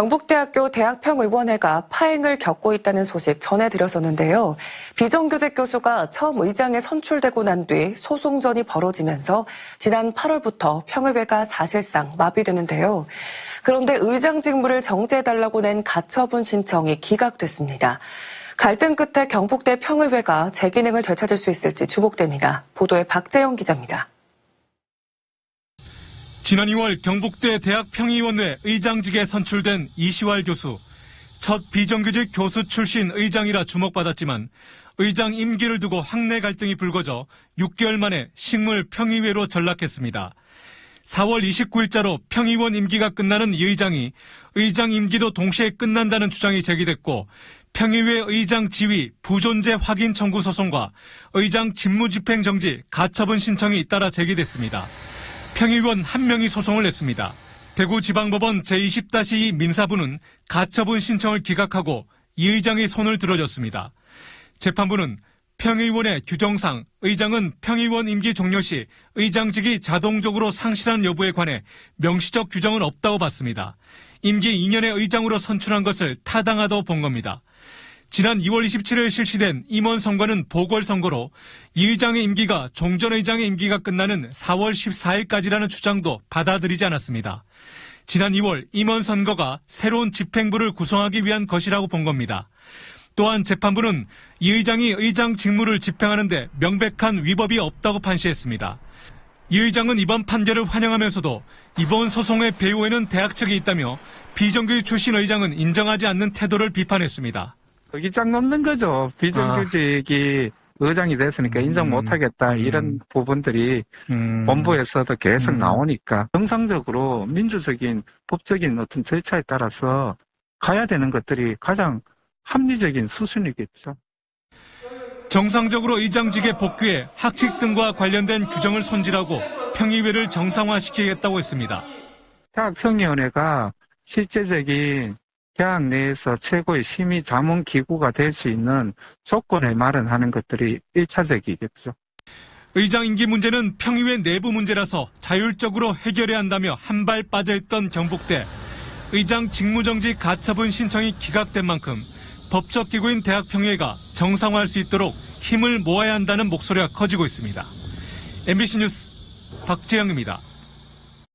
경북대학교 대학평의원회가 파행을 겪고 있다는 소식 전해드렸었는데요. 비정규직 교수가 처음 의장에 선출되고 난 뒤 소송전이 벌어지면서 지난 8월부터 평의회가 사실상 마비되는데요. 그런데 의장 직무를 정지해달라고 낸 가처분 신청이 기각됐습니다. 갈등 끝에 경북대 평의회가 제 기능을 되찾을 수 있을지 주목됩니다. 보도에 박재영 기자입니다. 지난 2월 경북대 대학평의원회 의장직에 선출된 이시활 교수. 첫 비정규직 교수 출신 의장이라 주목받았지만 의장 임기를 두고 학내 갈등이 불거져 6개월 만에 식물평의회로 전락했습니다. 4월 29일자로 평의원 임기가 끝나는 이 의장이 의장 임기도 동시에 끝난다는 주장이 제기됐고 평의회 의장 지위 부존재 확인 청구 소송과 의장 직무집행 정지 가처분 신청이 잇따라 제기됐습니다. 평의원 1명이 소송을 냈습니다. 대구지방법원 제20-2 민사부는 가처분 신청을 기각하고 이 의장의 손을 들어줬습니다. 재판부는 평의원의 규정상 의장은 평의원 임기 종료 시 의장직이 자동적으로 상실하는 여부에 관해 명시적 규정은 없다고 봤습니다. 임기 2년의 의장으로 선출한 것을 타당하다고 본 겁니다. 지난 2월 27일 실시된 임원 선거는 보궐선거로 이 의장의 임기가 종전 의장의 임기가 끝나는 4월 14일까지라는 주장도 받아들이지 않았습니다. 지난 2월 임원 선거가 새로운 집행부를 구성하기 위한 것이라고 본 겁니다. 또한 재판부는 이 의장이 의장 직무를 집행하는데 명백한 위법이 없다고 판시했습니다. 이 의장은 이번 판결을 환영하면서도 이번 소송의 배후에는 대학 측이 있다며 비정규직 출신 의장은 인정하지 않는 태도를 비판했습니다. 의장 넘는 거죠. 비정규직이 의장이 됐으니까 인정 못하겠다. 이런 부분들이 본부에서도 계속 나오니까 정상적으로 민주적인 법적인 어떤 절차에 따라서 가야 되는 것들이 가장 합리적인 수순이겠죠. 정상적으로 의장직에 복귀해 학칙 등과 관련된 규정을 손질하고 평의회를 정상화시키겠다고 했습니다. 대학평의원회가 실제적인 대학 내에서 최고의 심의 자문 기구가 될 수 있는 조건을 마련하는 것들이 1차적이겠죠. 의장 임기 문제는 평의회 내부 문제라서 자율적으로 해결해야 한다며 한 발 빠져있던 경북대. 의장 직무정지 가처분 신청이 기각된 만큼 법적 기구인 대학평의회가 정상화할 수 있도록 힘을 모아야 한다는 목소리가 커지고 있습니다. MBC 뉴스 박재영입니다.